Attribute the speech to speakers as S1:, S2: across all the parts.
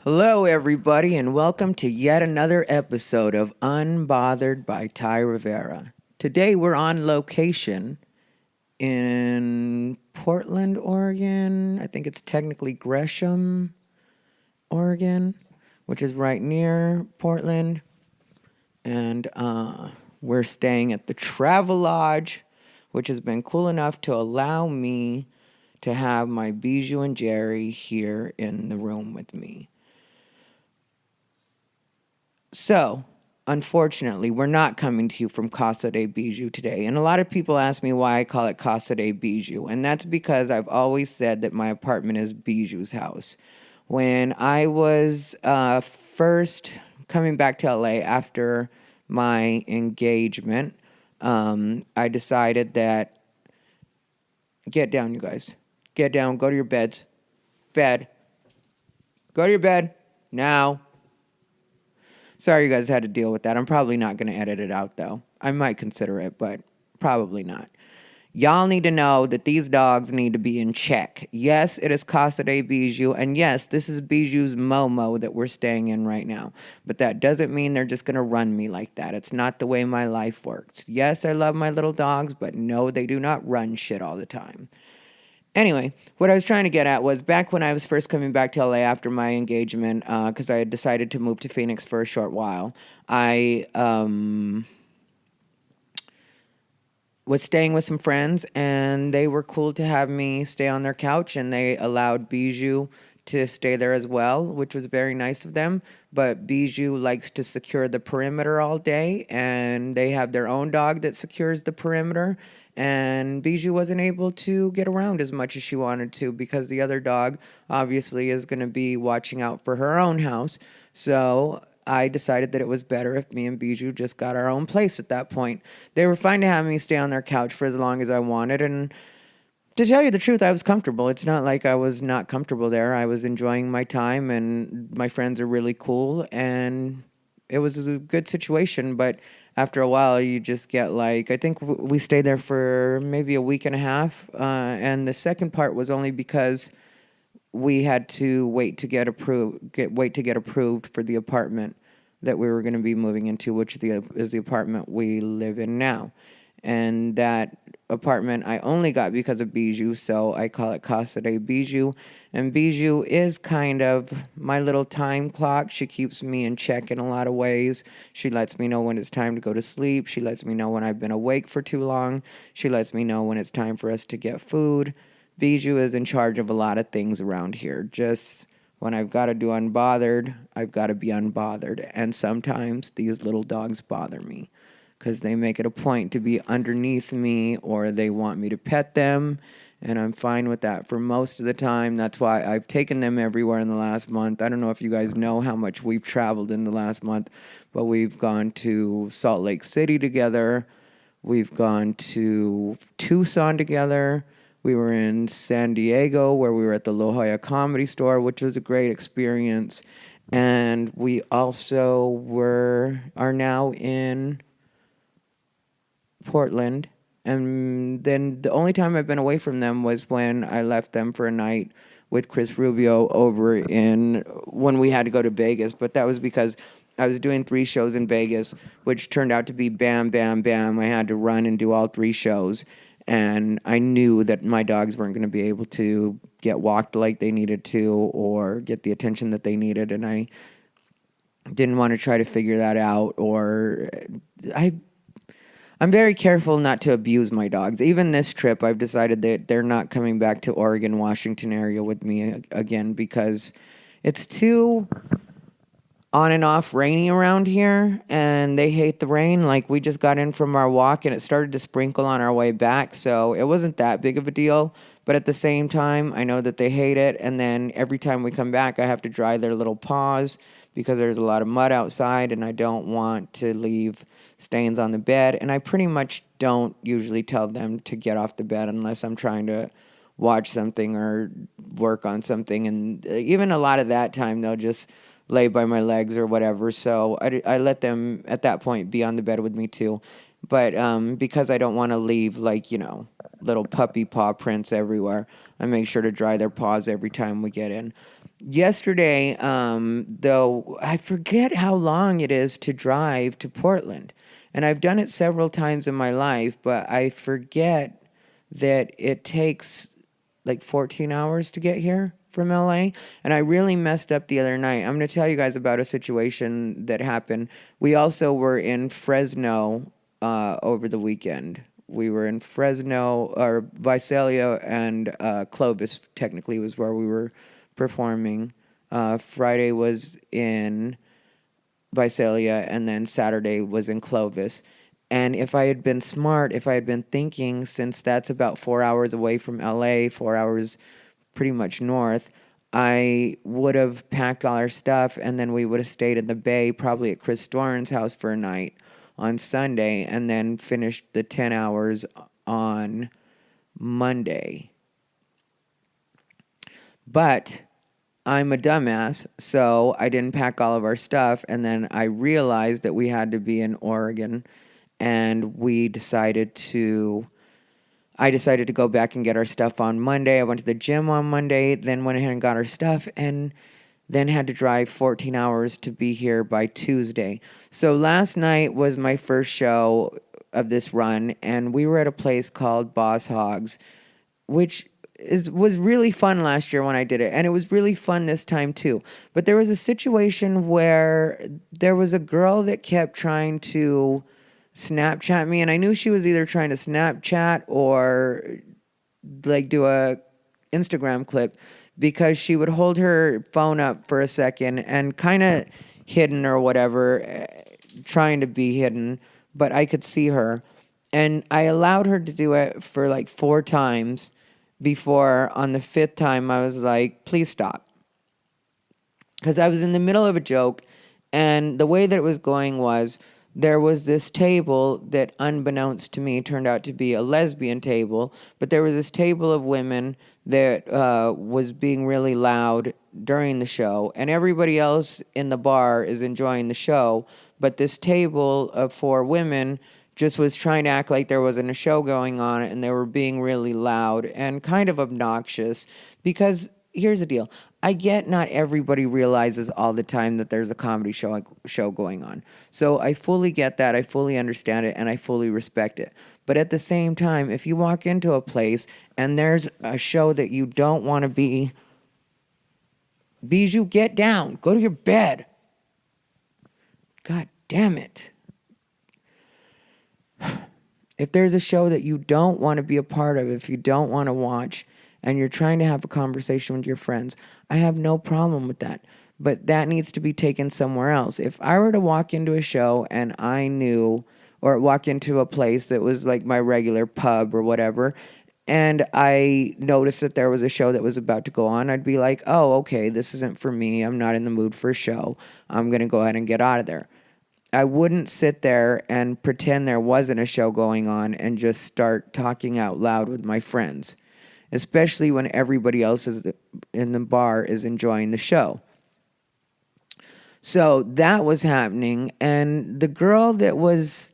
S1: Hello, everybody, and welcome to yet another episode of Unbothered by Ty Rivera. Today, we're on location in Portland, Oregon. I think it's technically Gresham, Oregon, which is right near Portland. And we're staying at the Travel Lodge, which has been cool enough to allow me to have my Bijou and Jerry here in the room with me. So, unfortunately, we're not coming to you from Casa de Bijou today. And a lot of people ask me why I call it Casa de Bijou. And that's because I've always said that my apartment is Bijou's house. When I was first coming back to LA after my engagement, I decided that get down, you guys. Get down, go to your beds. Bed. Go to your bed now. Sorry you guys had to deal with that. I'm probably not going to edit it out, though. I might consider it, but probably not. Y'all need to know that these dogs need to be in check. Yes, it is Casa de Bijou, and yes, this is Bijou's Momo that we're staying in right now. But that doesn't mean they're just going to run me like that. It's not the way my life works. Yes, I love my little dogs, but no, they do not run shit all the time. Anyway, what I was trying to get at was back when I was first coming back to LA after my engagement, because I had decided to move to Phoenix for a short while, I was staying with some friends, and they were cool to have me stay on their couch, and they allowed Bijou to stay there as well, which was very nice of them. But Bijou likes to secure the perimeter all day, and they have their own dog that secures the perimeter. And Bijou wasn't able to get around as much as she wanted to because the other dog obviously is going to be watching out for her own house. So I decided that it was better if me and Bijou just got our own place at that point. They were fine to have me stay on their couch for as long as I wanted, and to tell you the truth, I was comfortable. It's not like I was not comfortable there. I was enjoying my time, and my friends are really cool, and it was a good situation. But after a while, you just get like, I think we stayed there for maybe a week and a half, and the second part was only because we had to wait to get approved for the apartment that we were going to be moving into, which is the apartment we live in now. And that apartment I only got because of Bijou, so I call it Casa de Bijou. And Bijou is kind of my little time clock. She keeps me in check in a lot of ways. She lets me know when it's time to go to sleep. She lets me know when I've been awake for too long. She lets me know when it's time for us to get food. Bijou is in charge of a lot of things around here. Just when I've got to do unbothered, I've got to be unbothered. And sometimes these little dogs bother me because they make it a point to be underneath me or they want me to pet them. And I'm fine with that for most of the time. That's why I've taken them everywhere in the last month. I don't know if you guys know how much we've traveled in the last month, but we've gone to Salt Lake City together. We've gone to Tucson together. We were in San Diego where we were at the La Jolla Comedy Store, which was a great experience. And we also are now in Portland. And then the only time I've been away from them was when I left them for a night with Chris Rubio when we had to go to Vegas. But that was because I was doing 3 shows in Vegas, which turned out to be bam, bam, bam. I had to run and do all 3 shows. And I knew that my dogs weren't going to be able to get walked like they needed to or get the attention that they needed. And I didn't want to try to figure that out. I'm very careful not to abuse my dogs. Even this trip, I've decided that they're not coming back to Oregon, Washington area with me again because it's too on and off rainy around here, and they hate the rain. Like, we just got in from our walk, and it started to sprinkle on our way back, so it wasn't that big of a deal. But at the same time, I know that they hate it, and then every time we come back, I have to dry their little paws because there's a lot of mud outside, and I don't want to leave stains on the bed. And I pretty much don't usually tell them to get off the bed unless I'm trying to watch something or work on something. And even a lot of that time, they'll just lay by my legs or whatever. So I let them, at that point, be on the bed with me too. But because I don't want to leave, little puppy paw prints everywhere, I make sure to dry their paws every time we get in. Yesterday, though, I forget how long it is to drive to Portland. And I've done it several times in my life, but I forget that it takes like 14 hours to get here from LA. And I really messed up the other night. I'm going to tell you guys about a situation that happened. We also were in Fresno over the weekend. We were in Fresno, or Visalia, and Clovis, technically, was where we were performing. Friday was in Visalia, and then Saturday was in Clovis. And if I had been smart, if I had been thinking, since that's about 4 hours away from LA, 4 hours pretty much north, I would have packed all our stuff, and then we would have stayed in the Bay, probably at Chris Doran's house for a night on Sunday, and then finished the 10 hours on Monday. But I'm a dumbass, so I didn't pack all of our stuff, and then I realized that we had to be in Oregon, and I decided to go back and get our stuff on Monday. I went to the gym on Monday, then went ahead and got our stuff, and then had to drive 14 hours to be here by Tuesday. So last night was my first show of this run, and we were at a place called Boss Hogs, which was really fun last year when I did it, and it was really fun this time too. But there was a situation where there was a girl that kept trying to Snapchat me, and I knew she was either trying to Snapchat or like do a Instagram clip, because she would hold her phone up for a second and kind of hidden or whatever, trying to be hidden, but I could see her. And I allowed her to do it for like 4 times before on the fifth time I was like, please stop. Because I was in the middle of a joke, and the way that it was going was there was this table that, unbeknownst to me, turned out to be a lesbian table, but there was this table of women that was being really loud during the show, and everybody else in the bar is enjoying the show, but this table of 4 women just was trying to act like there wasn't a show going on, and they were being really loud and kind of obnoxious. Because here's the deal, I get not everybody realizes all the time that there's a comedy show going on. So I fully get that, I fully understand it, and I fully respect it. But at the same time, if you walk into a place and there's a show that you don't want to be, Bijou, get down, go to your bed. God damn it. If there's a show that you don't want to be a part of, if you don't want to watch, and you're trying to have a conversation with your friends, I have no problem with that. But that needs to be taken somewhere else. If I were to walk into a show and I knew, or walk into a place that was like my regular pub or whatever, and I noticed that there was a show that was about to go on, I'd be like, oh, okay, this isn't for me. I'm not in the mood for a show. I'm going to go ahead and get out of there. I wouldn't sit there and pretend there wasn't a show going on and just start talking out loud with my friends, especially when everybody else in the bar is enjoying the show. So that was happening, and the girl that was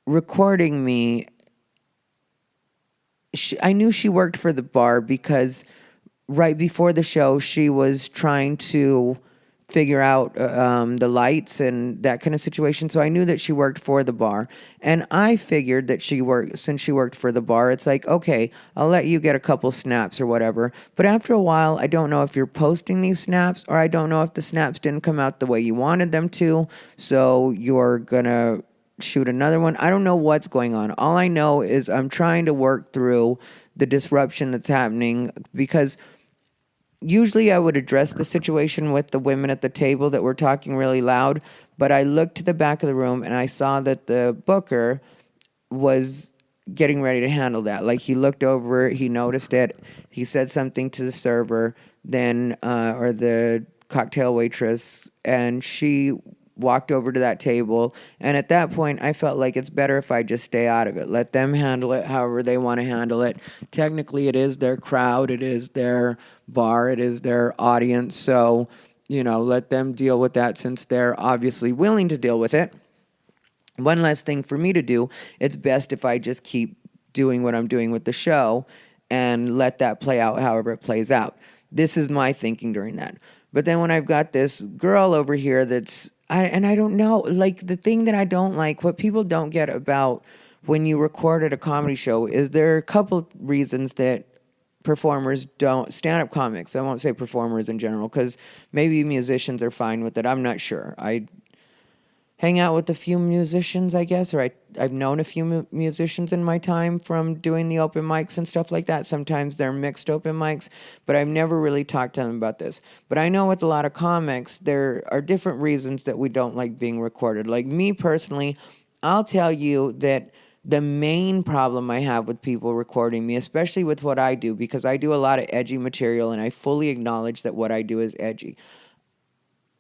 S1: recording me, I knew she worked for the bar because right before the show, she was trying to figure out the lights and that kind of situation. So I knew that she worked for the bar, and I figured that since she worked for the bar, it's like, okay, I'll let you get a couple snaps or whatever. But after a while, I don't know if you're posting these snaps, or I don't know if the snaps didn't come out the way you wanted them to, so you're gonna shoot another one. I don't know what's going on. All I know is I'm trying to work through the disruption that's happening, because usually I would address the situation with the women at the table that were talking really loud, but I looked to the back of the room and I saw that the booker was getting ready to handle that. Like, he looked over, he noticed it, he said something to the server, then or the cocktail waitress, and she walked over to that table. And at that point, I felt like it's better if I just stay out of it. Let them handle it however they want to handle it. Technically, it is their crowd, it is their bar, it is their audience. So, let them deal with that, since they're obviously willing to deal with it. One less thing for me to do. It's best if I just keep doing what I'm doing with the show and let that play out however it plays out. This is my thinking during that. But then when I've got this girl over here and I don't know, like the thing that I don't like, what people don't get about when you record at a comedy show is there are a couple reasons that performers don't, stand-up comics, I won't say performers in general, because maybe musicians are fine with it. I'm not sure. I hang out with a few musicians, I guess, or I've known a few musicians in my time from doing the open mics and stuff like that. Sometimes they're mixed open mics, but I've never really talked to them about this. But I know with a lot of comics, there are different reasons that we don't like being recorded. Like me personally, I'll tell you that the main problem I have with people recording me, especially with what I do, because I do a lot of edgy material and I fully acknowledge that what I do is edgy.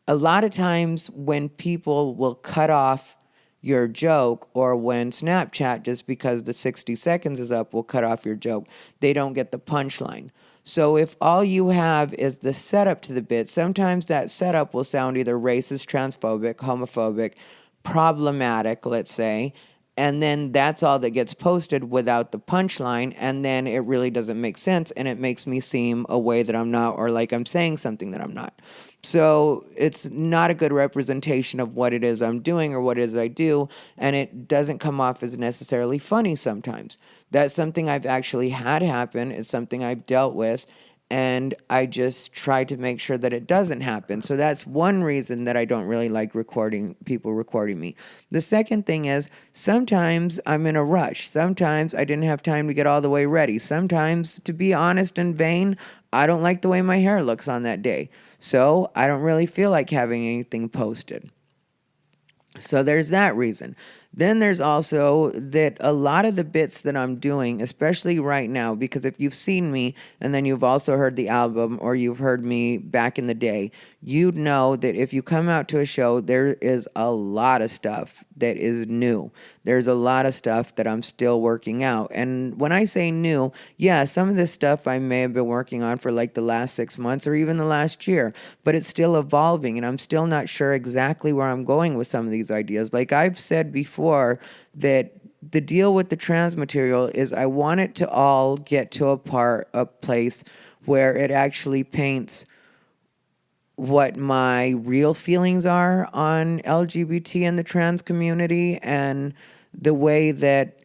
S1: A lot of times when people will cut off your joke, or when Snapchat, just because the 60 seconds is up, will cut off your joke, they don't get the punchline. So if all you have is the setup to the bit, sometimes that setup will sound either racist, transphobic, homophobic, problematic, let's say, and then that's all that gets posted without the punchline, and then it really doesn't make sense, and it makes me seem a way that I'm not, or like I'm saying something that I'm not. So it's not a good representation of what it is I'm doing or what it is I do, and it doesn't come off as necessarily funny sometimes. That's something I've actually had happen. It's something I've dealt with, and I just try to make sure that it doesn't happen. So that's one reason that I don't really like recording people recording me. The second thing is sometimes I'm in a rush. Sometimes I didn't have time to get all the way ready. Sometimes, to be honest and vain, I don't like the way my hair looks on that day. So I don't really feel like having anything posted. So there's that reason. Then there's also that a lot of the bits that I'm doing, especially right now, because if you've seen me and then you've also heard the album or you've heard me back in the day, you'd know that if you come out to a show, there is a lot of stuff that is new. There's a lot of stuff that I'm still working out. And when I say new, yeah, some of this stuff I may have been working on for like the last 6 months or even the last year, but it's still evolving and I'm still not sure exactly where I'm going with some of these ideas. Like I've said before, that the deal with the trans material is I want it to all get to a place where it actually paints what my real feelings are on LGBT and the trans community, and the way that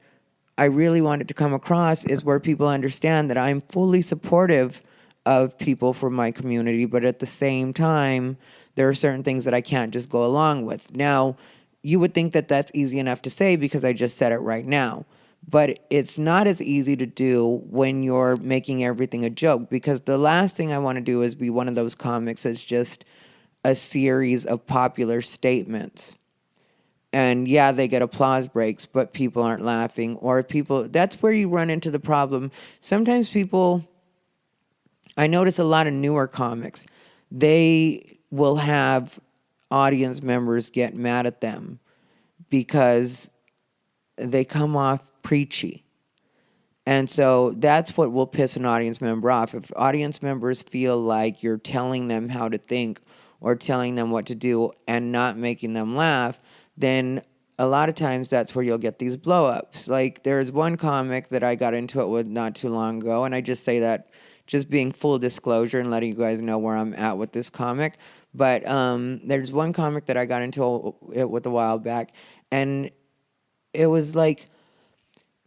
S1: I really want it to come across is where people understand that I'm fully supportive of people from my community, but at the same time, there are certain things that I can't just go along with. Now, you would think that that's easy enough to say because I just said it right now. But it's not as easy to do when you're making everything a joke, because the last thing I want to do is be one of those comics that's just a series of popular statements. And yeah, they get applause breaks, but people aren't laughing. Or people, that's where you run into the problem. Sometimes people, I notice a lot of newer comics, they will have audience members get mad at them because they come off preachy. And so that's what will piss an audience member off. If audience members feel like you're telling them how to think or telling them what to do and not making them laugh, then a lot of times that's where you'll get these blow-ups. Like there's one comic that I got into it with not too long ago, and I just say that just being full disclosure and letting you guys know where I'm at with this comic. But there's one comic that I got into it with a while back, and it was like,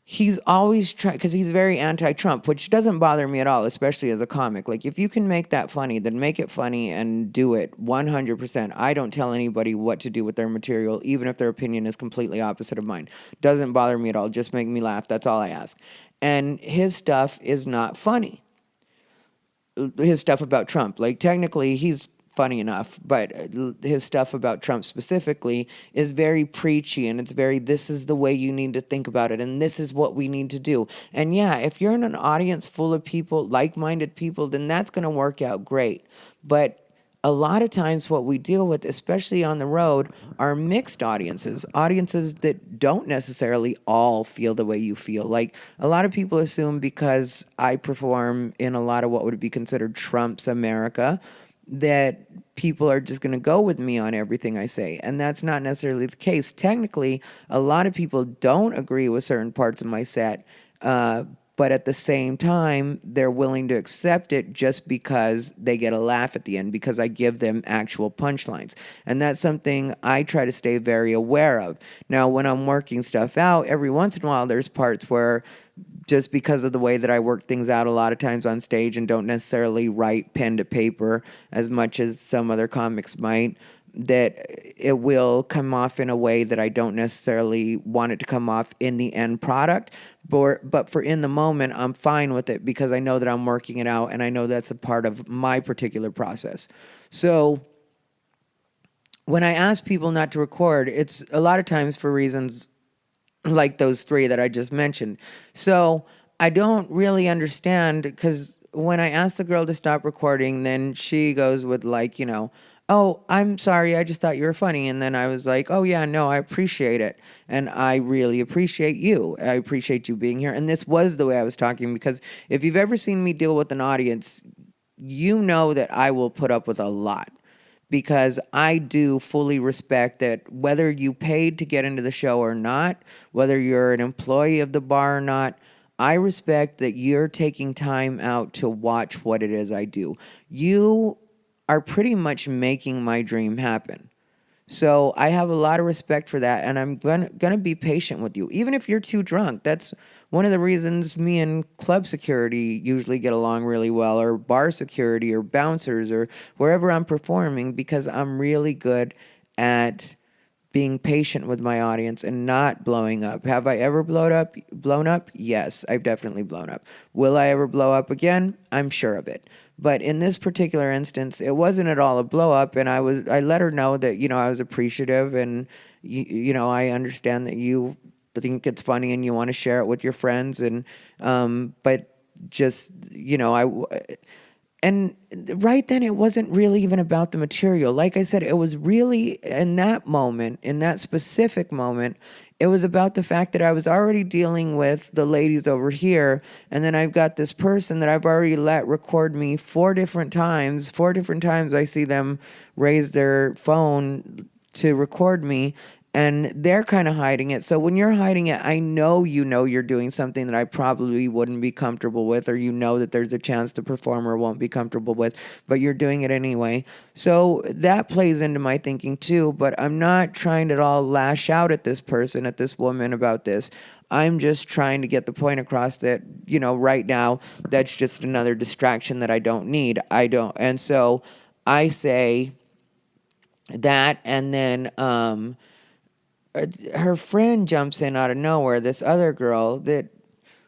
S1: he's always trying, because he's very anti-Trump, which doesn't bother me at all, especially as a comic. Like, if you can make that funny, then make it funny and do it 100%. I don't tell anybody what to do with their material, even if their opinion is completely opposite of mine. Doesn't bother me at all. Just make me laugh. That's all I ask. And his stuff is not funny. His stuff about Trump. Like, technically, he's funny enough, but his stuff about Trump specifically is very preachy, and it's very, this is the way you need to think about it, and this is what we need to do. And yeah, if you're in an audience full of people, like-minded people, then that's going to work out great. But a lot of times what we deal with, especially on the road, are mixed audiences that don't necessarily all feel the way you feel. Like, a lot of people assume because I perform in a lot of what would be considered Trump's America, that people are just going to go with me on everything I say. And that's not necessarily the case. Technically, a lot of people don't agree with certain parts of my set, but at the same time, they're willing to accept it just because they get a laugh at the end, because I give them actual punchlines. And that's something I try to stay very aware of. Now, when I'm working stuff out, every once in a while, there's parts where, just because of the way that I work things out a lot of times on stage and don't necessarily write pen to paper as much as some other comics might, that it will come off in a way that I don't necessarily want it to come off in the end product. But for in the moment, I'm fine with it because I know that I'm working it out and I know that's a part of my particular process. So when I ask people not to record, it's a lot of times for reasons like those three that I just mentioned. So I don't really understand, because when I asked the girl to stop recording, then she goes with, like, oh, I'm sorry, I just thought you were funny. And then I was like, oh yeah, no, I appreciate it. And I really appreciate you. I appreciate you being here. And this was the way I was talking, because if you've ever seen me deal with an audience, you know that I will put up with a lot, because I do fully respect that whether you paid to get into the show or not, whether you're an employee of the bar or not, I respect that you're taking time out to watch what it is I do. You are pretty much making my dream happen. So I have a lot of respect for that, and I'm gonna be patient with you, even if you're too drunk. That's one of the reasons me and club security usually get along really well, or bar security, or bouncers, or wherever I'm performing, because I'm really good at being patient with my audience and not blowing up. Have I ever blown up? Blown up? Yes, I've definitely blown up. Will I ever blow up again? I'm sure of it. But in this particular instance, it wasn't at all a blow up, and I let her know that I was appreciative, and I understand that you think it's funny and you want to share it with your friends, and but just and right then, it wasn't really even about the material. Like I said, it was really, in that moment, in that specific moment, it was about the fact that I was already dealing with the ladies over here, and then I've got this person that I've already let record me 4 different times. 4 different times I see them raise their phone to record me, and they're kind of hiding it. So when you're hiding it, I know you're doing something that I probably wouldn't be comfortable with, or that there's a chance the performer won't be comfortable with, but you're doing it anyway. So that plays into my thinking too, but I'm not trying to at all lash out at this person, at this woman, about this. I'm just trying to get the point across that, right now, that's just another distraction that I don't need. And so I say that, and then her friend jumps in out of nowhere, this other girl that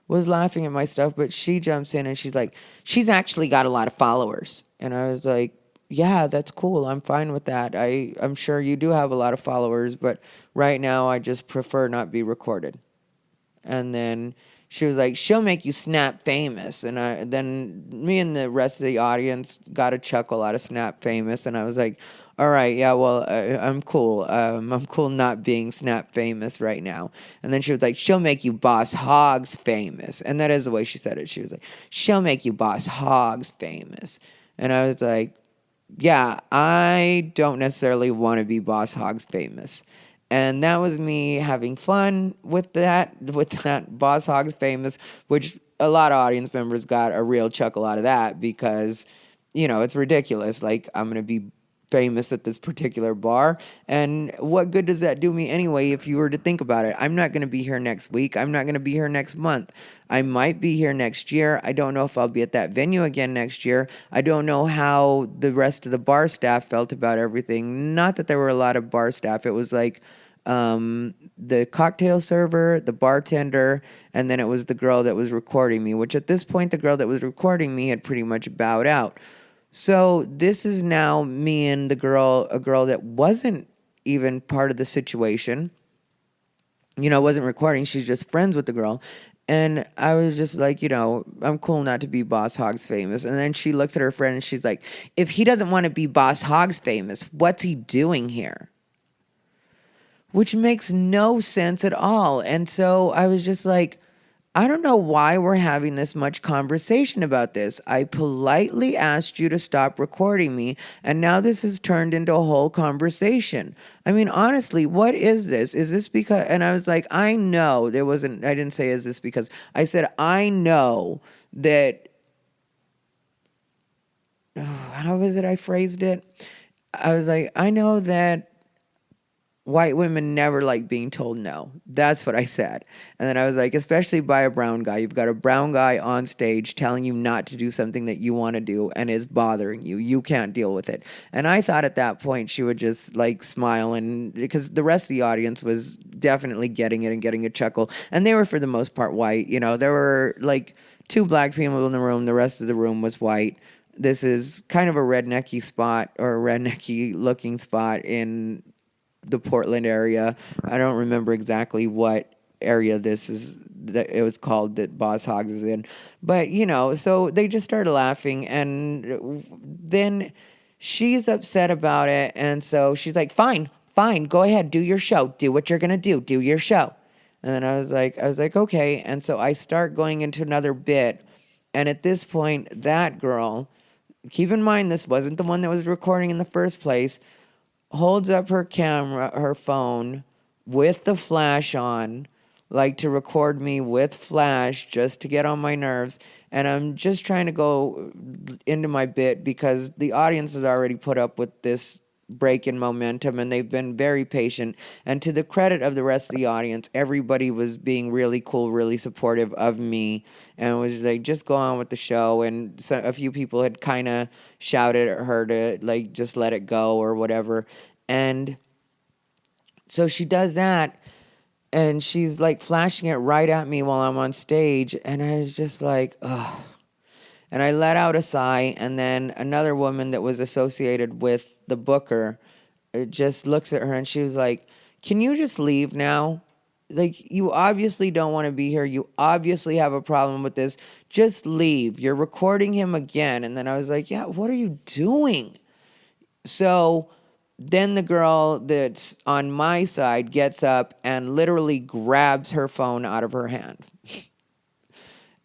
S1: was laughing at my stuff, but she jumps in and she's like, she's actually got a lot of followers. And I was like, yeah, that's cool. I'm fine with that. I'm sure you do have a lot of followers, but right now I just prefer not be recorded. And then she was like, she'll make you snap famous. And then me and the rest of the audience got a chuckle out of snap famous. And I was like, all right, yeah, well, I'm cool. I'm cool not being snap famous right now. And then she was like, she'll make you Boss Hogs famous. And that is the way she said it. She was like, she'll make you Boss Hogs famous. And I was like, yeah, I don't necessarily want to be Boss Hogs famous. And that was me having fun with that Boss Hogs famous, which a lot of audience members got a real chuckle out of that, because, it's ridiculous. Like, I'm going to be famous at this particular bar, and what good does that do me anyway? If you were to think about it, I'm not going to be here next week. I'm not going to be here next month. I might be here next year. I don't know if I'll be at that venue again next year. I don't know how the rest of the bar staff felt about everything. Not that there were a lot of bar staff. It was like the cocktail server, the bartender, and then it was the girl that was recording me, which at this point, the girl that was recording me had pretty much bowed out. So this is now me and a girl that wasn't even part of the situation, wasn't recording. She's just friends with the girl. And I was just like, I'm cool not to be Boss Hogs famous. And then she looks at her friend and she's like, if he doesn't want to be Boss Hogs famous, what's he doing here? Which makes no sense at all. And so I was just like, I don't know why we're having this much conversation about this. I politely asked you to stop recording me, and now this has turned into a whole conversation. I mean, honestly, what is this? Is this because, and I was like, I know there wasn't, I didn't say, is this because, I said, I know that, how was it I phrased it? I was like, I know that white women never like being told no. That's what I said. And then I was like, especially by a brown guy. You've got a brown guy on stage telling you not to do something that you want to do and is bothering you. You can't deal with it. And I thought at that point she would just like smile, and because the rest of the audience was definitely getting it and getting a chuckle. And they were for the most part white. You know, there were like 2 black people in the room. The rest of the room was white. This is kind of a rednecky spot, or a rednecky looking spot in the Portland area. I don't remember exactly what area this is that it was called that Boss Hogs is in. But, you know, so they just started laughing, and then she's upset about it, and so she's like, fine, go ahead, do your show. Do what you're gonna do. Do your show. And then I was like, okay. And so I start going into another bit. And at this point, that girl, keep in mind this wasn't the one that was recording in the first place, holds up her camera, her phone, with the flash on, like to record me with flash just to get on my nerves. And I'm just trying to go into my bit because the audience has already put up with this break in momentum, and they've been very patient. And to the credit of the rest of the audience, everybody was being really cool, really supportive of me, and was like, just go on with the show. And so a few people had kind of shouted at her to like just let it go or whatever. And so she does that, and she's like flashing it right at me while I'm on stage, and I was just like, ugh. And I let out a sigh, and then another woman that was associated with the booker just looks at her, and she was like, can you just leave now? Like, you obviously don't want to be here. You obviously have a problem with this. Just leave. You're recording him again. And then I was like, yeah, what are you doing? So then the girl that's on my side gets up and literally grabs her phone out of her hand.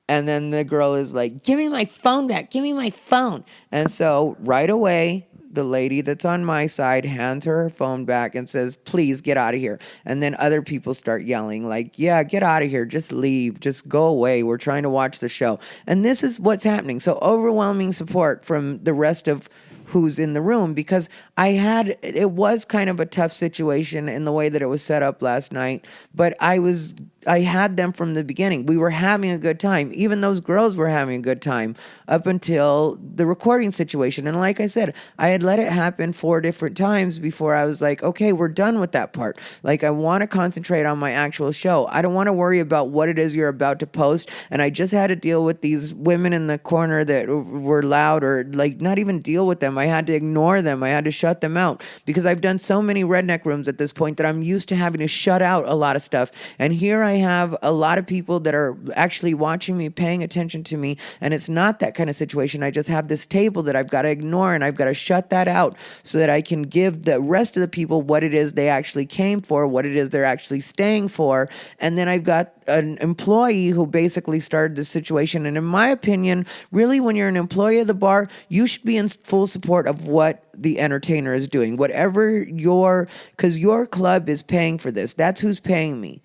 S1: And then the girl is like, give me my phone back. Give me my phone. And so right away, the lady that's on my side hands her phone back and says, please get out of here. And then other people start yelling like, yeah, get out of here. Just leave. Just go away. We're trying to watch the show. And this is what's happening. So overwhelming support from the rest of who's in the room, because it was kind of a tough situation in the way that it was set up last night, but I had them from the beginning. We were having a good time. Even those girls were having a good time up until the recording situation. And like I said, I had let it happen 4 different times before I was like, okay, we're done with that part. Like, I want to concentrate on my actual show. I don't want to worry about what it is you're about to post. And I just had to deal with these women in the corner that were loud, or like not even deal with them. I had to ignore them. I had to shut them out because I've done so many redneck rooms at this point that I'm used to having to shut out a lot of stuff. And here I have a lot of people that are actually watching me, paying attention to me, and it's not that kind of situation. I just have this table that I've got to ignore, and I've got to shut that out so that I can give the rest of the people what it is they actually came for, what it is they're actually staying for. And then I've got an employee who basically started this situation. And in my opinion, really, when you're an employee of the bar, you should be in full support of what the entertainer is doing. Whatever because your club is paying for this. That's who's paying me.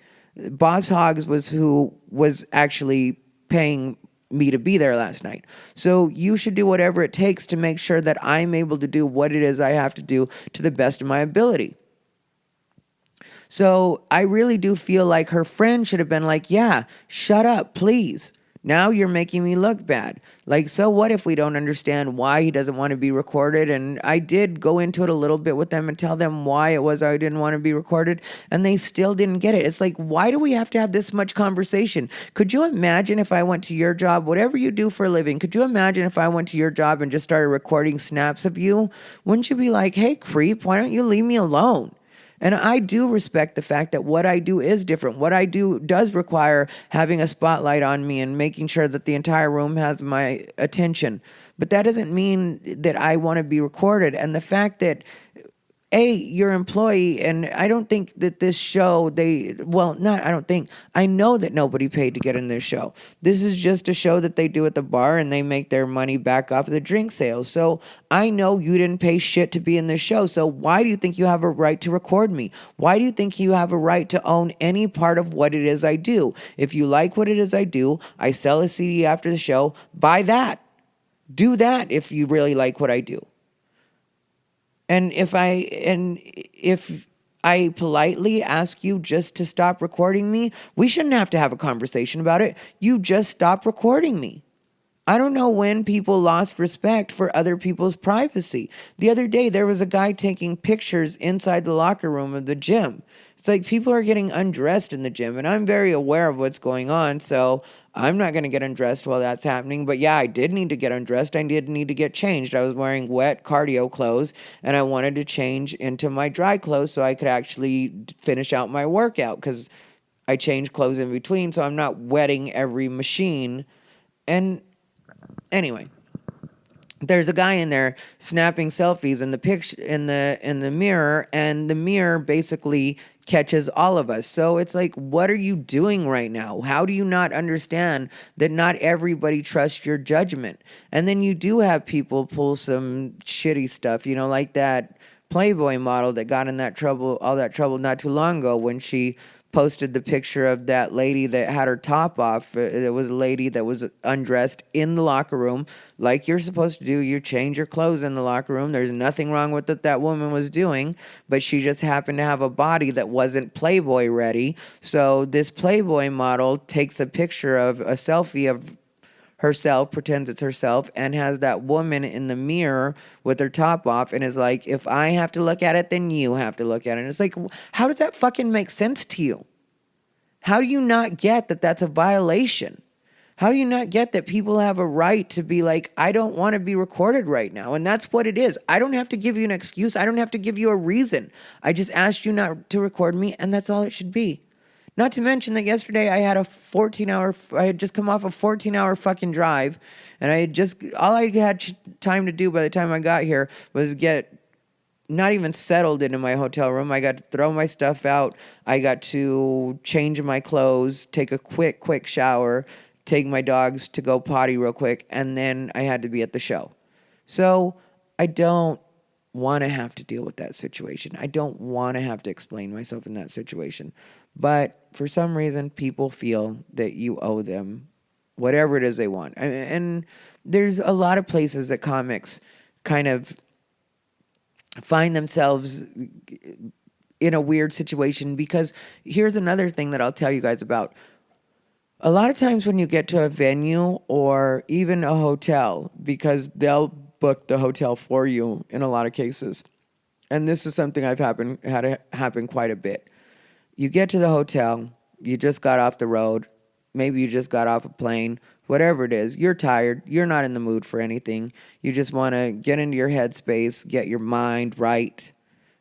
S1: Boss Hogs was who was actually paying me to be there last night. So you should do whatever it takes to make sure that I'm able to do what it is I have to do to the best of my ability. So I really do feel like her friend should have been like, yeah, shut up, please. Now you're making me look bad. Like, so what if we don't understand why he doesn't want to be recorded? And I did go into it a little bit with them and tell them why it was I didn't want to be recorded, and they still didn't get it. It's like, why do we have to have this much conversation? Could you imagine if I went to your job, whatever you do for a living, could you imagine if I went to your job and just started recording snaps of you? Wouldn't you be like, hey, creep, why don't you leave me alone? And I do respect the fact that what I do is different. What I do does require having a spotlight on me and making sure that the entire room has my attention. But that doesn't mean that I want to be recorded. And the fact that your employee, and I don't think that this show, I don't think, I know that nobody paid to get in this show. This is just a show that they do at the bar and they make their money back off of the drink sales. So I know you didn't pay shit to be in this show. So why do you think you have a right to record me? Why do you think you have a right to own any part of what it is I do? If you like what it is I do, I sell a CD after the show, buy that. Do that if you really like what I do. And if I politely ask you just to stop recording me, we shouldn't have to have a conversation about it. You just stop recording me. I don't know when people lost respect for other people's privacy. The other day, there was a guy taking pictures inside the locker room of the gym. It's like people are getting undressed in the gym, and I'm very aware of what's going on, so I'm not going to get undressed while that's happening. But yeah, I did need to get undressed. I did need to get changed. I was wearing wet cardio clothes, and I wanted to change into my dry clothes so I could actually finish out my workout, because I change clothes in between, so I'm not wetting every machine. And anyway, there's a guy in there snapping selfies in the picture in the mirror, and the mirror basically catches all of us. So it's like, what are you doing right now? How do you not understand that not everybody trusts your judgment? And then you do have people pull some shitty stuff, like that Playboy model that got in all that trouble not too long ago when she posted the picture of that lady that had her top off. It was a lady that was undressed in the locker room, like you're supposed to do. You change your clothes in the locker room. There's nothing wrong with what that woman was doing, but she just happened to have a body that wasn't Playboy ready. So this Playboy model takes a picture of a selfie of herself, pretends it's herself, and has that woman in the mirror with her top off, and is like, if I have to look at it, then you have to look at it. And it's like, how does that fucking make sense to you? How do you not get that that's a violation? How do you not get that people have a right to be like, I don't want to be recorded right now? And that's what it is. I don't have to give you an excuse. I don't have to give you a reason. I just asked you not to record me, and that's all it should be. Not to mention that yesterday I had I had just come off a 14-hour fucking drive, and all I had time to do by the time I got here was get not even settled into my hotel room. I got to throw my stuff out. I got to change my clothes, take a quick shower, take my dogs to go potty real quick, and then I had to be at the show. So I don't want to have to deal with that situation. I don't want to have to explain myself in that situation. But for some reason, people feel that you owe them whatever it is they want. And there's a lot of places that comics kind of find themselves in a weird situation, because here's another thing that I'll tell you guys about. A lot of times when you get to a venue or even a hotel, because they'll book the hotel for you in a lot of cases, and this is something had it happen quite a bit. You get to the hotel, you just got off the road, maybe you just got off a plane, whatever it is, you're tired, you're not in the mood for anything, you just want to get into your headspace, get your mind right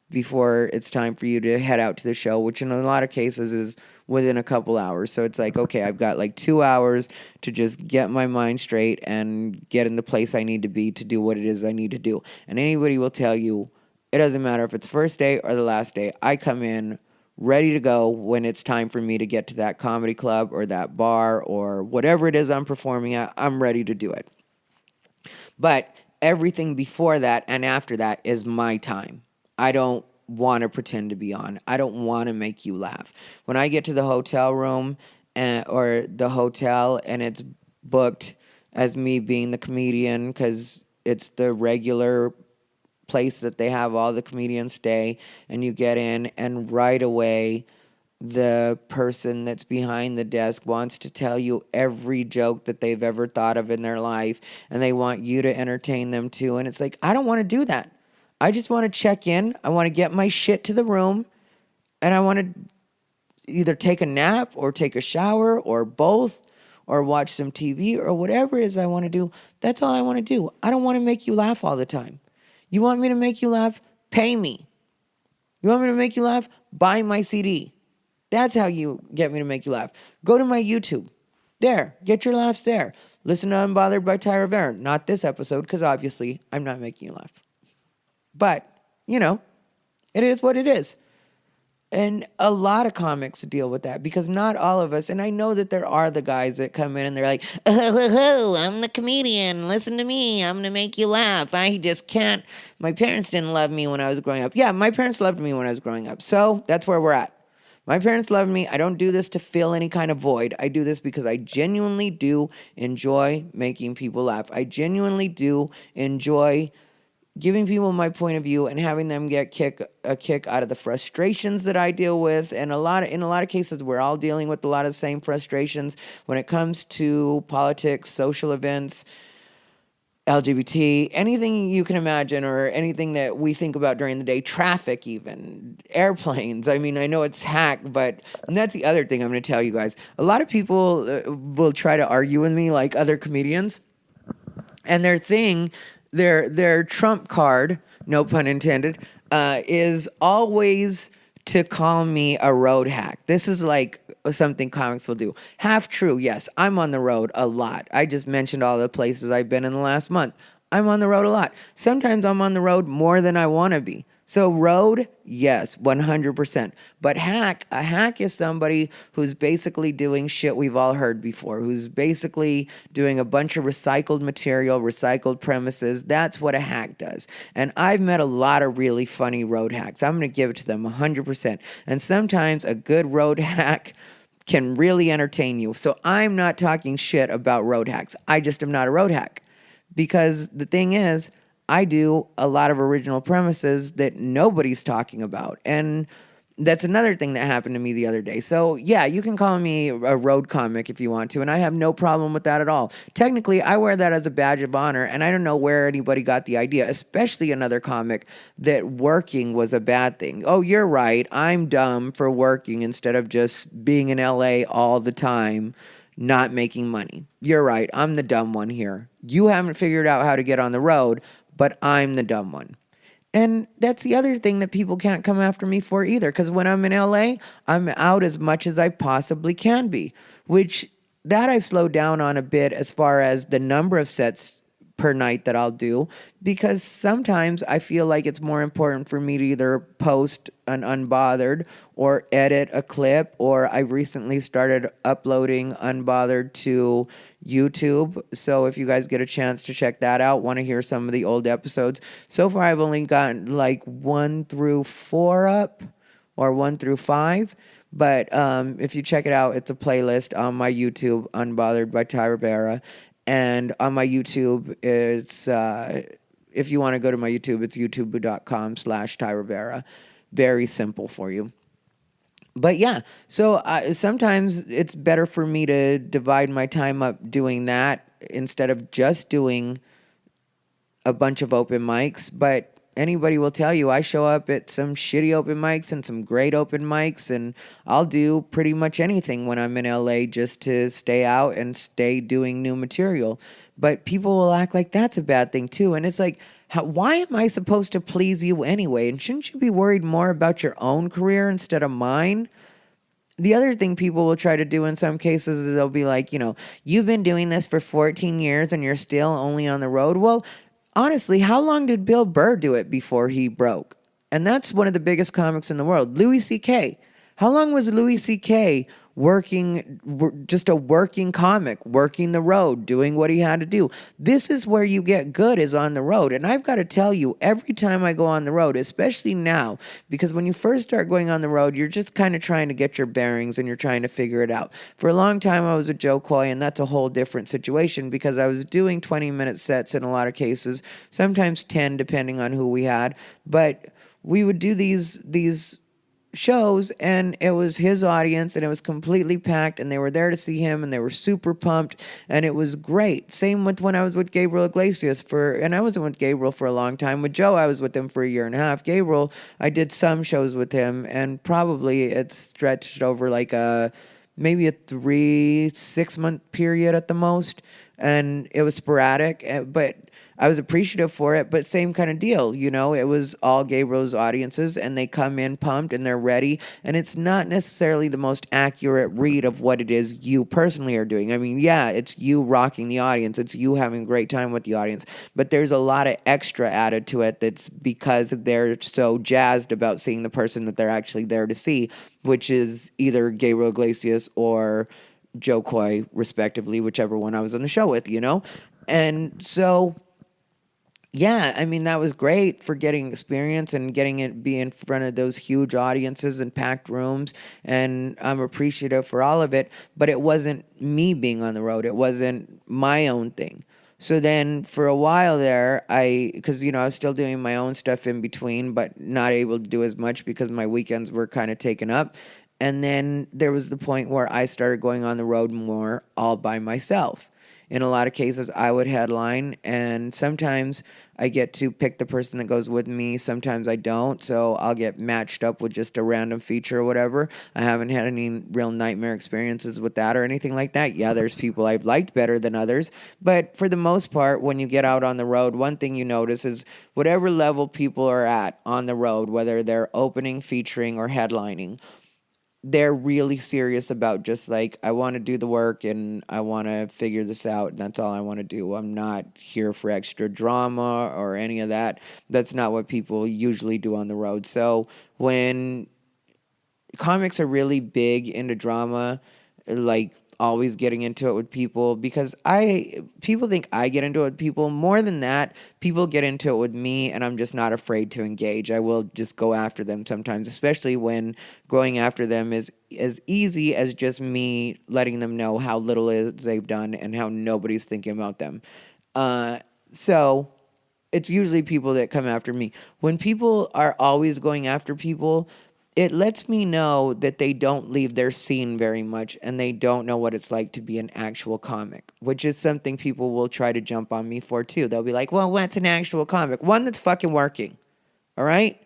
S1: before it's time for you to head out to the show, which in a lot of cases is within a couple hours. So it's like, okay, I've got like 2 hours to just get my mind straight and get in the place I need to be to do what it is I need to do. And anybody will tell you, it doesn't matter if it's first day or the last day, I come in ready to go when it's time for me to get to that comedy club or that bar or whatever it is I'm performing at. I'm ready to do it. But everything before that and after that is my time. I don't want to pretend to be on. I don't want to make you laugh. When I get to the hotel room or the hotel and it's booked as me being the comedian, because it's the regular place that they have all the comedians stay, and you get in and right away the person that's behind the desk wants to tell you every joke that they've ever thought of in their life, and they want you to entertain them too. And it's like, I don't want to do that. I just want to check in. I want to get my shit to the room, and I want to either take a nap or take a shower or both, or watch some TV or whatever it is I want to do. That's all I want to do. I don't want to make you laugh all the time. You want me to make you laugh? Pay me. You want me to make you laugh? Buy my CD. That's how you get me to make you laugh. Go to my YouTube. There. Get your laughs there. Listen to Unbothered by Rivera. Not this episode, because obviously I'm not making you laugh. But, It is what it is. And a lot of comics deal with that because not all of us, and I know that there are the guys that come in and they're like, oh, I'm the comedian. Listen to me. I'm going to make you laugh. I just can't. My parents didn't love me when I was growing up. Yeah, my parents loved me when I was growing up. So that's where we're at. My parents loved me. I don't do this to fill any kind of void. I do this because I genuinely do enjoy making people laugh. I genuinely do enjoy giving people my point of view and having them get a kick out of the frustrations that I deal with. And in a lot of cases, we're all dealing with a lot of the same frustrations when it comes to politics, social events, LGBT, anything you can imagine, or anything that we think about during the day, traffic, even airplanes. I mean, I know it's hack, but and that's the other thing I'm going to tell you guys. A lot of people will try to argue with me, like other comedians, and their trump card, no pun intended, is always to call me a road hack. This is like something comics will do. Half true, yes. I'm on the road a lot. I just mentioned all the places I've been in the last month. I'm on the road a lot. Sometimes I'm on the road more than I want to be. So road, yes, 100%. But a hack is somebody who's basically doing shit we've all heard before, who's basically doing a bunch of recycled material, recycled premises. That's what a hack does. And I've met a lot of really funny road hacks. I'm going to give it to them 100%. And sometimes a good road hack can really entertain you. So I'm not talking shit about road hacks. I just am not a road hack. Because the thing is, I do a lot of original premises that nobody's talking about. And that's another thing that happened to me the other day. So, yeah, you can call me a road comic if you want to, and I have no problem with that at all. Technically, I wear that as a badge of honor, and I don't know where anybody got the idea, especially another comic, that working was a bad thing. Oh, you're right. I'm dumb for working instead of just being in LA all the time, not making money. You're right. I'm the dumb one here. You haven't figured out how to get on the road, but I'm the dumb one. And that's the other thing that people can't come after me for either, because when I'm in LA, I'm out as much as I possibly can be, which that I've slowed down on a bit as far as the number of sets per night that I'll do, because sometimes I feel like it's more important for me to either post an Unbothered or edit a clip, or I recently started uploading Unbothered to YouTube. So if you guys get a chance to check that out, want to hear some of the old episodes. So far I've only gotten like 1 through 4 up, or 1 through 5. But if you check it out, it's a playlist on my YouTube, Unbothered by Ty Rivera. And on my YouTube, it's if you want to go to my YouTube, it's youtube.com/Ty Rivera. Very simple for you. But yeah, so sometimes it's better for me to divide my time up doing that instead of just doing a bunch of open mics. But anybody will tell you I show up at some shitty open mics and some great open mics, and I'll do pretty much anything when I'm in LA just to stay out and stay doing new material. But people will act like that's a bad thing too. And it's like, why am I supposed to please you anyway? And shouldn't you be worried more about your own career instead of mine? The other thing people will try to do in some cases is they'll be like, you've been doing this for 14 years and you're still only on the road. Well, honestly, how long did Bill Burr do it before he broke? And that's one of the biggest comics in the world. Louis C.K. How long was Louis C.K. just a working comic, working the road, doing what he had to do? This is where you get good, is on the road. And I've got to tell you, every time I go on the road, especially now, because when you first start going on the road, you're just kind of trying to get your bearings and you're trying to figure it out. For a long time, I was with Joe Coy, and that's a whole different situation because I was doing 20-minute sets in a lot of cases, sometimes 10, depending on who we had. But we would do these shows, and it was his audience, and it was completely packed, and they were there to see him, and they were super pumped, and it was great. Same with when I was with Gabriel Iglesias and I wasn't with Gabriel for a long time. With Joe, I was with him for a year and a half. Gabriel, I did some shows with him, and probably it stretched over like maybe a 3-6 month period at the most, and it was sporadic, but I was appreciative for it, but same kind of deal. It was all Gay Rose audiences, and they come in pumped and they're ready. And it's not necessarily the most accurate read of what it is you personally are doing. I mean, yeah, it's you rocking the audience, it's you having a great time with the audience, but there's a lot of extra added to it that's because they're so jazzed about seeing the person that they're actually there to see, which is either Gabriel Iglesias or Joe Coy, respectively, whichever one I was on the show with. And so, yeah, I mean, that was great for getting experience and getting it be in front of those huge audiences and packed rooms. And I'm appreciative for all of it, but it wasn't me being on the road. It wasn't my own thing. So then for a while there, because, I was still doing my own stuff in between, but not able to do as much because my weekends were kind of taken up. And then there was the point where I started going on the road more all by myself. In a lot of cases, I would headline, and sometimes I get to pick the person that goes with me. Sometimes I don't, so I'll get matched up with just a random feature or whatever. I haven't had any real nightmare experiences with that or anything like that. Yeah, there's people I've liked better than others, but for the most part, when you get out on the road, one thing you notice is whatever level people are at on the road, whether they're opening, featuring, or headlining, they're really serious about just like, I want to do the work and I want to figure this out, and that's all I want to do. I'm not here for extra drama or any of that. That's not what people usually do on the road. So when comics are really big into drama, like always getting into it with people, because people think I get into it with people. More than that, people get into it with me, and I'm just not afraid to engage. I will just go after them sometimes, especially when going after them is as easy as just me letting them know how little it is they've done and how nobody's thinking about them. So it's usually people that come after me. When people are always going after people, it lets me know that they don't leave their scene very much and they don't know what it's like to be an actual comic, which is something people will try to jump on me for too. They'll be like, well, what's an actual comic? One that's fucking working. All right?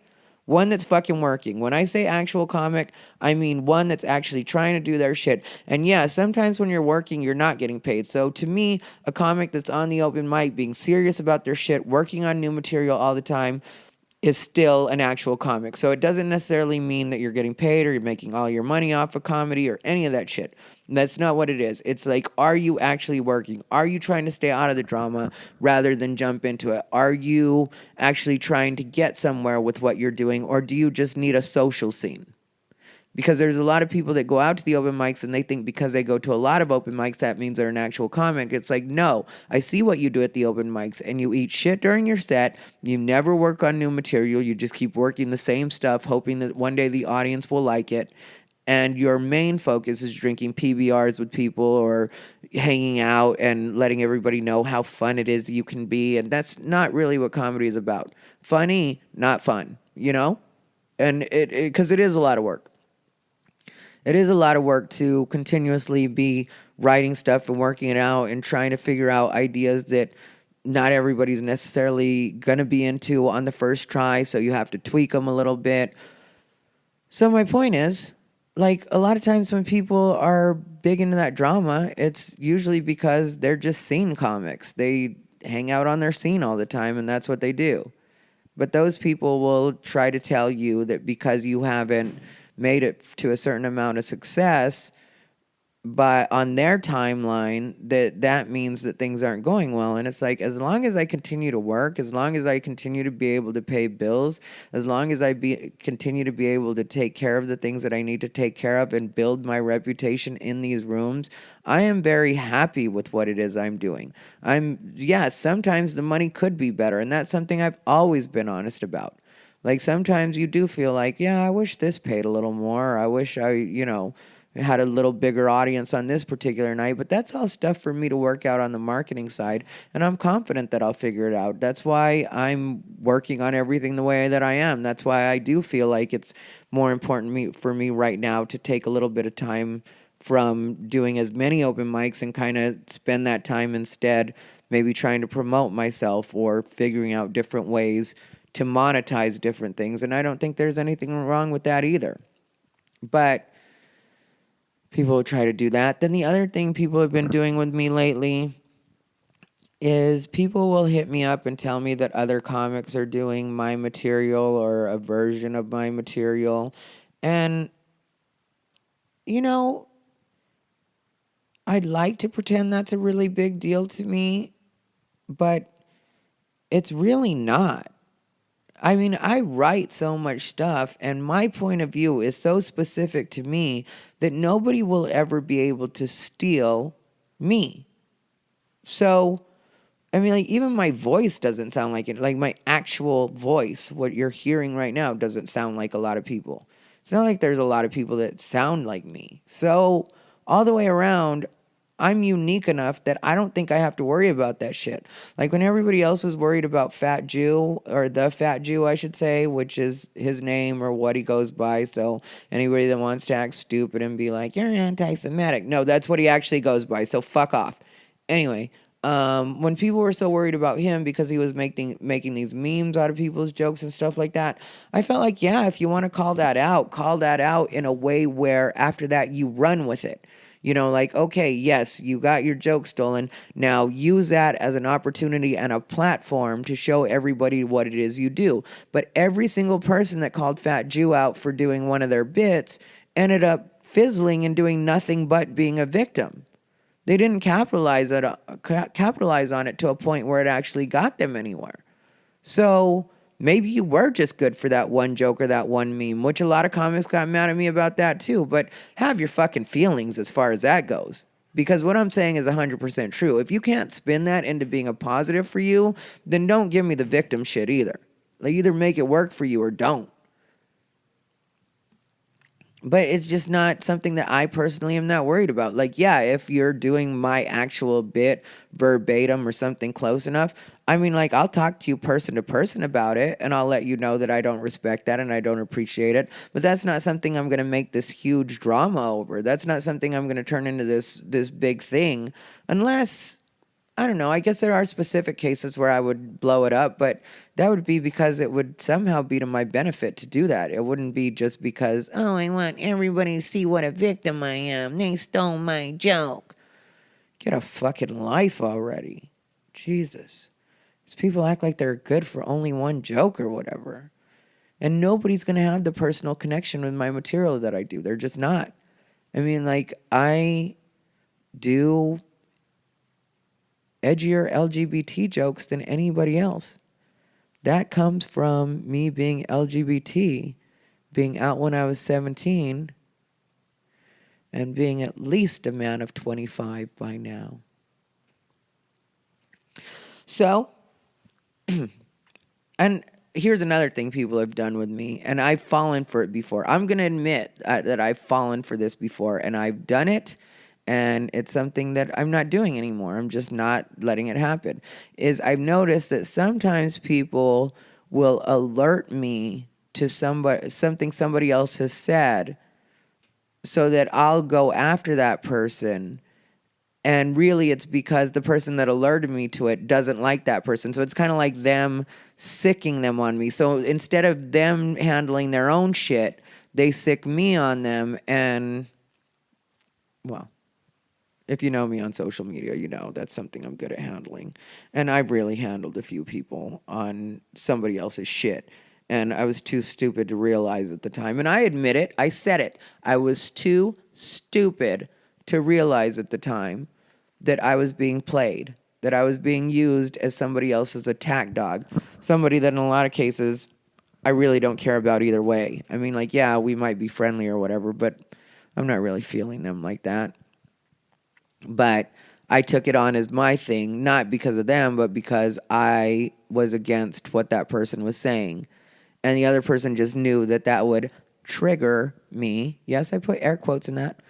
S1: One that's fucking working. When I say actual comic, I mean one that's actually trying to do their shit. And yeah, sometimes when you're working, you're not getting paid. So to me, a comic that's on the open mic, being serious about their shit, working on new material all the time, is still an actual comic. So it doesn't necessarily mean that you're getting paid or you're making all your money off of comedy or any of that shit. That's not what it is. It's like, are you actually working? Are you trying to stay out of the drama rather than jump into it? Are you actually trying to get somewhere with what you're doing, or do you just need a social scene? Because there's a lot of people that go out to the open mics and they think because they go to a lot of open mics, that means they're an actual comic. It's like, no, I see what you do at the open mics, and you eat shit during your set. You never work on new material. You just keep working the same stuff, hoping that one day the audience will like it. And your main focus is drinking PBRs with people or hanging out and letting everybody know how fun it is you can be. And that's not really what comedy is about. Funny, not fun. And because it is a lot of work. It is a lot of work to continuously be writing stuff and working it out and trying to figure out ideas that not everybody's necessarily going to be into on the first try, so you have to tweak them a little bit. So my point is, like, a lot of times when people are big into that drama, it's usually because they're just scene comics. They hang out on their scene all the time, and that's what they do. But those people will try to tell you that because you haven't made it to a certain amount of success, but on their timeline, that means that things aren't going well. And it's like, as long as I continue to work, as long as I continue to be able to pay bills, as long as continue to be able to take care of the things that I need to take care of and build my reputation in these rooms, I am very happy with what it is I'm doing. Sometimes the money could be better, and that's something I've always been honest about. Like, sometimes you do feel like, yeah, I wish this paid a little more. I wish I had a little bigger audience on this particular night, but that's all stuff for me to work out on the marketing side, and I'm confident that I'll figure it out. That's why I'm working on everything the way that I am. That's why I do feel like it's more important for me right now to take a little bit of time from doing as many open mics and kind of spend that time instead maybe trying to promote myself or figuring out different ways to monetize different things. And I don't think there's anything wrong with that either. But people try to do that. Then the other thing people have been doing with me lately is people will hit me up and tell me that other comics are doing my material or a version of my material. And, you know, I'd like to pretend that's a really big deal to me, but it's really not. I mean, I write so much stuff, and my point of view is so specific to me that nobody will ever be able to steal me. So, I mean, like, even my voice doesn't sound like it. Like, my actual voice, what you're hearing right now, doesn't sound like a lot of people. It's not like there's a lot of people that sound like me. So, all the way around, I'm unique enough that I don't think I have to worry about that shit. Like, when everybody else was worried about Fat Jew, or the Fat Jew, I should say, which is his name or what he goes by. So, anybody that wants to act stupid and be like, you're anti Semitic. No, that's what he actually goes by. So, fuck off. Anyway, when people were so worried about him because he was making these memes out of people's jokes and stuff like that, I felt like, yeah, if you want to call that out in a way where after that you run with it. You know, like, okay, yes, you got your joke stolen. Now use that as an opportunity and a platform to show everybody what it is you do. But every single person that called Fat Jew out for doing one of their bits ended up fizzling and doing nothing but being a victim. They didn't capitalize on it to a point where it actually got them anywhere. So maybe you were just good for that one joke or that one meme, which a lot of comics got mad at me about that too. But have your fucking feelings as far as that goes. Because what I'm saying is 100% true. If you can't spin that into being a positive for you, then don't give me the victim shit either. Like, either make it work for you or don't. But it's just not something that I personally am not worried about. Like, yeah, if you're doing my actual bit verbatim or something close enough, I mean, like, I'll talk to you person to person about it, and I'll let you know that I don't respect that and I don't appreciate it. But that's not something I'm going to make this huge drama over. That's not something I'm going to turn into this big thing, unless, I don't know. I guess there are specific cases where I would blow it up, but that would be because it would somehow be to my benefit to do that. It wouldn't be just because, oh, I want everybody to see what a victim I am. They stole my joke. Get a fucking life already. Jesus. These people act like they're good for only one joke or whatever. And nobody's going to have the personal connection with my material that I do. They're just not. I mean, like, I do edgier LGBT jokes than anybody else. That comes from me being LGBT, being out when I was 17, and being at least a man of 25 by now. So, and here's another thing people have done with me, and I've fallen for it before. I'm going to admit that I've fallen for this before, and I've done it, and it's something that I'm not doing anymore. I'm just not letting it happen. Is I've noticed that sometimes people will alert me to something somebody else has said so that I'll go after that person. And really, it's because the person that alerted me to it doesn't like that person. So it's kind of like them sicking them on me. So instead of them handling their own shit, they sick me on them. And, well, if you know me on social media, you know that's something I'm good at handling. And I've really handled a few people on somebody else's shit. And I was too stupid to realize at the time. And I admit it. I said it. I was too stupid to realize at the time that I was being played, that I was being used as somebody else's attack dog. Somebody that in a lot of cases I really don't care about either way. I mean, like, yeah, we might be friendly or whatever, but I'm not really feeling them like that. But I took it on as my thing, not because of them, but because I was against what that person was saying. And the other person just knew that that would trigger me. Yes, I put air quotes in that.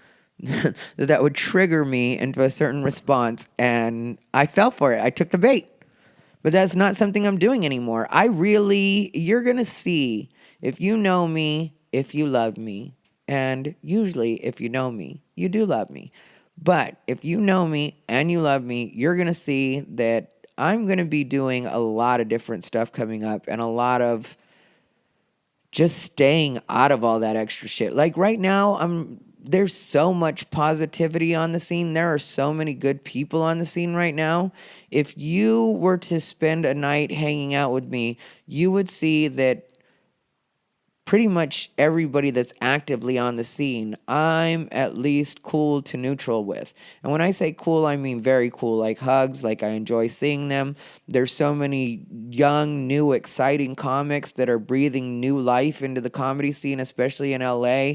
S1: that would trigger me into a certain response. And I fell for it. I took the bait. But that's not something I'm doing anymore. You're going to see, if you know me, if you love me. And usually, if you know me, you do love me. But if you know me and you love me, you're going to see that I'm going to be doing a lot of different stuff coming up, and a lot of just staying out of all that extra shit. Like right now, I'm there's so much positivity on the scene. There are so many good people on the scene right now. If you were to spend a night hanging out with me, you would see that pretty much everybody that's actively on the scene, I'm at least cool to neutral with. And when I say cool, I mean very cool, like hugs, like I enjoy seeing them. There's so many young, new, exciting comics that are breathing new life into the comedy scene, especially in LA.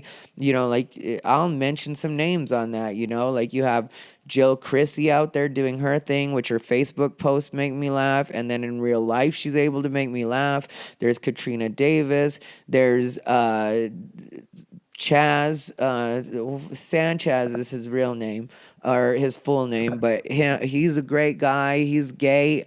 S1: I'll mention some names on that, like you have Jill Chrissy out there doing her thing, which her Facebook posts make me laugh. And then in real life, she's able to make me laugh. There's Katrina Davis. There's Chaz, Sanchez is his real name or his full name, but he's a great guy. He's gay,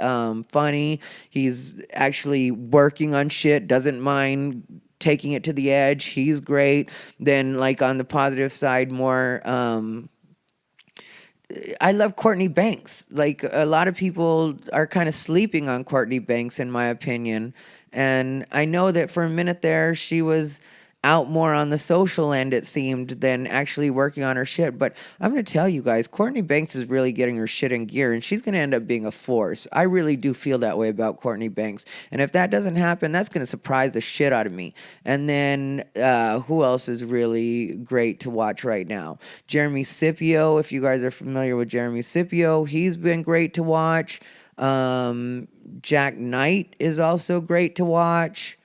S1: funny. He's actually working on shit, doesn't mind taking it to the edge. He's great. Then, like, on the positive side, more. I love Courtney Banks. Like, a lot of people are kind of sleeping on Courtney Banks, in my opinion. And I know that for a minute there, she was out more on the social end, it seemed, than actually working on her shit. But I'm going to tell you guys, Courtney Banks is really getting her shit in gear, and she's going to end up being a force. I really do feel that way about Courtney Banks. And if that doesn't happen, that's going to surprise the shit out of me. And then who else is really great to watch right now? Jeremy Scipio, if you guys are familiar with Jeremy Scipio, he's been great to watch. Jack Knight is also great to watch.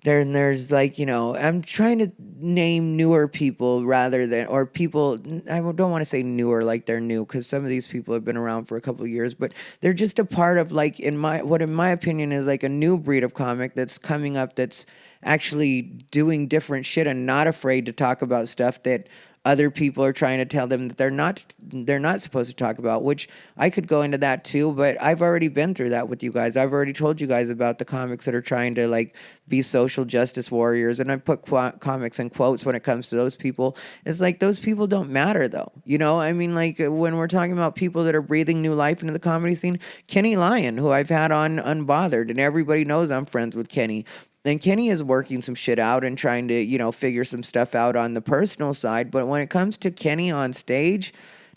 S1: There's like, I'm trying to name newer people rather than, or people, I don't want to say newer like they're new, because some of these people have been around for a couple of years, but they're just a part of, like, in my opinion is like a new breed of comic that's coming up, that's actually doing different shit and not afraid to talk about stuff that other people are trying to tell them that they're not supposed to talk about, which I could go into that too, but I've already been through that with you guys. I've already told you guys about the comics that are trying to, like, be social justice warriors, and I put comics in quotes when it comes to those people. It's like, those people don't matter though. I mean, like, when we're talking about people that are breathing new life into the comedy scene, Kenny Lyon, who I've had on Unbothered, and everybody knows I'm friends with Kenny. And Kenny is working some shit out and trying to, figure some stuff out on the personal side. But when it comes to Kenny on stage,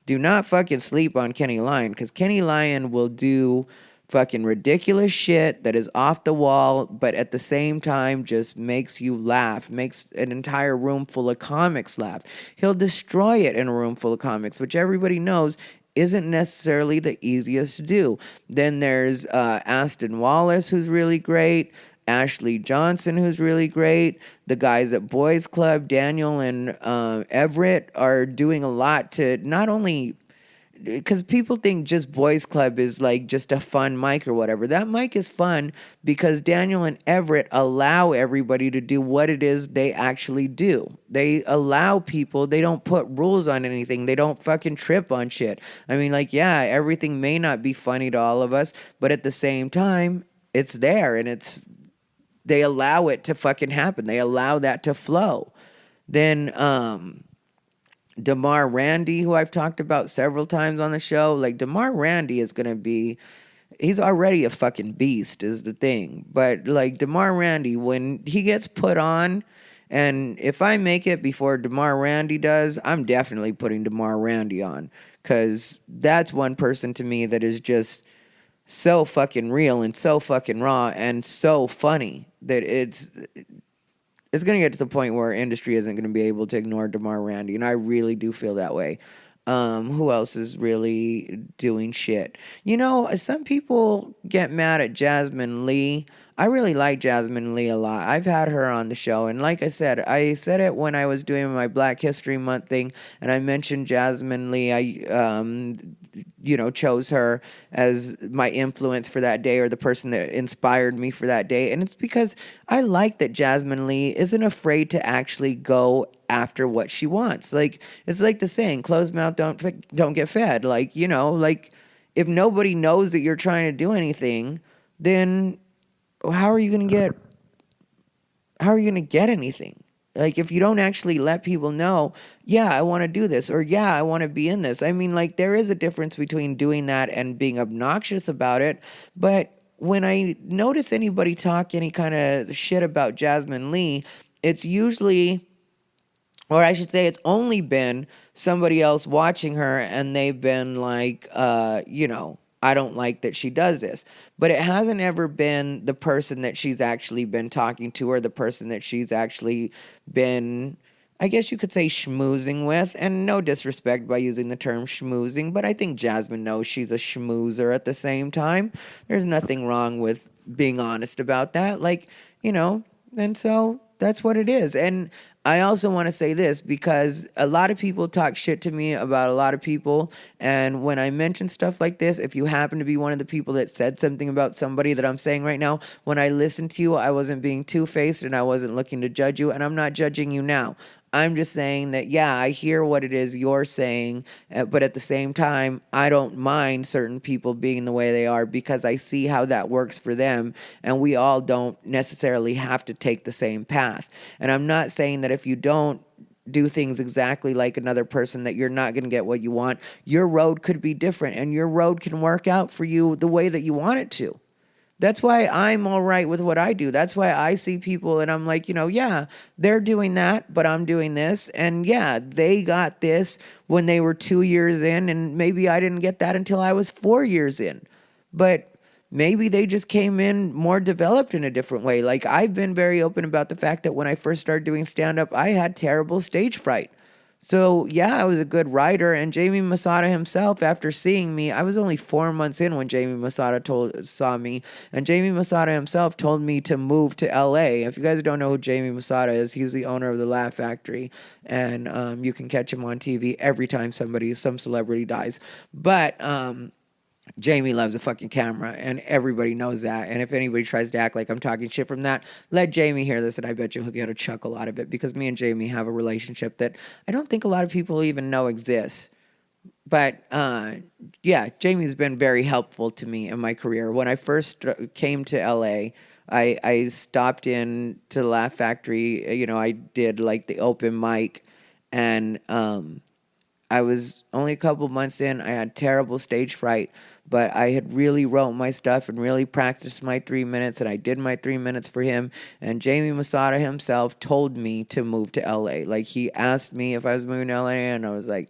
S1: do not fucking sleep on Kenny Lyon, because Kenny Lyon will do fucking ridiculous shit that is off the wall, but at the same time just makes you laugh, makes an entire room full of comics laugh. He'll destroy it in a room full of comics, which everybody knows isn't necessarily the easiest to do. Then there's Aston Wallace, who's really great. Ashley Johnson, who's really great. The guys at Boys Club, Daniel and Everett, are doing a lot to not only, because people think just Boys Club is like just a fun mic or whatever. That mic is fun because Daniel and Everett allow everybody to do what it is they actually do. They allow people, they don't put rules on anything. They don't fucking trip on shit. I mean, like, yeah, everything may not be funny to all of us, but at the same time, it's there, and they allow it to fucking happen. They allow that to flow. Then DeMar Randy, who I've talked about several times on the show, like, DeMar Randy is going to be, he's already a fucking beast is the thing. But, like, DeMar Randy, when he gets put on, and if I make it before DeMar Randy does, I'm definitely putting DeMar Randy on, because that's one person to me that is just so fucking real and so fucking raw and so funny that it's going to get to the point where industry isn't going to be able to ignore DeMar Randy, and I really do feel that way. Who else is really doing shit? Some people get mad at Jasmine Lee. I really like Jasmine Lee a lot. I've had her on the show, and like I said it when I was doing my Black History Month thing, and I mentioned Jasmine Lee. I chose her as my influence for that day, or the person that inspired me for that day. And it's because I like that Jasmine Lee isn't afraid to actually go after what she wants. Like, it's like the saying, closed mouth don't get fed. Like, like, if nobody knows that you're trying to do anything, then how are you going to get anything? Like, if you don't actually let people know, yeah, I want to do this, or yeah, I want to be in this. I mean, like, there is a difference between doing that and being obnoxious about it. But when I notice anybody talk any kind of shit about Jasmine Lee, it's usually or I should say it's only been somebody else watching her and they've been like, I don't like that she does this. But it hasn't ever been the person that she's actually been talking to or the person that she's actually been, I guess you could say, schmoozing with. And no disrespect by using the term schmoozing, but I think Jasmine knows she's a schmoozer at the same time. There's nothing wrong with being honest about that. Like, you know, and so that's what it is. And I also want to say this because a lot of people talk shit to me about a lot of people. And when I mention stuff like this, if you happen to be one of the people that said something about somebody that I'm saying right now, when I listened to you, I wasn't being two faced and I wasn't looking to judge you. And I'm not judging you now. I'm just saying that, yeah, I hear what it is you're saying, but at the same time, I don't mind certain people being the way they are because I see how that works for them, and we all don't necessarily have to take the same path. And I'm not saying that if you don't do things exactly like another person that you're not going to get what you want. Your road could be different, and your road can work out for you the way that you want it to. That's why I'm all right with what I do. That's why I see people and I'm like, yeah, they're doing that, but I'm doing this. And yeah, they got this when they were 2 years in, and maybe I didn't get that until I was 4 years in. But maybe they just came in more developed in a different way. Like I've been very open about the fact that when I first started doing stand up, I had terrible stage fright. So yeah, I was a good writer, and Jamie Masada himself, after seeing me, I was only 4 months in when Jamie Masada saw me, and Jamie Masada himself told me to move to L.A. If you guys don't know who Jamie Masada is, he's the owner of the Laugh Factory, and you can catch him on TV every time some celebrity dies. But Jamie loves a fucking camera, and everybody knows that. And if anybody tries to act like I'm talking shit from that, let Jamie hear this, and I bet you he'll get a chuckle out of it because me and Jamie have a relationship that I don't think a lot of people even know exists. But yeah, Jamie's been very helpful to me in my career. When I first came to LA, I stopped in to the Laugh Factory. I did like the open mic, and I was only a couple months in. I had terrible stage fright, but I had really wrote my stuff and really practiced my 3 minutes, and I did my 3 minutes for him. And Jamie Masada himself told me to move to LA. Like he asked me if I was moving to LA, and I was like,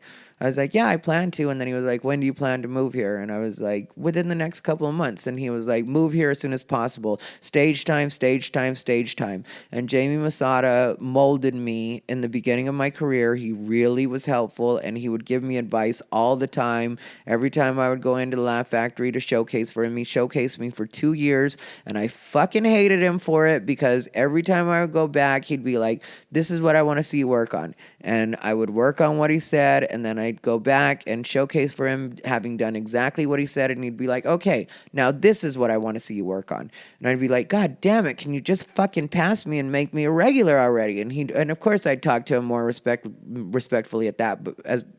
S1: yeah, I plan to. And then he was like, when do you plan to move here? And I was like, within the next couple of months. And he was like, move here as soon as possible. Stage time, stage time, stage time. And Jamie Masada molded me in the beginning of my career. He really was helpful, and he would give me advice all the time. Every time I would go into the Laugh Factory to showcase for him, he showcased me for 2 years, and I fucking hated him for it because every time I would go back, he'd be like, this is what I want to see you work on. And I would work on what he said, and then I'd go back and showcase for him having done exactly what he said, and he'd be like, okay, now this is what I want to see you work on. And I'd be like, God damn it, can you just fucking pass me and make me a regular already? And of course I'd talk to him more respectfully at that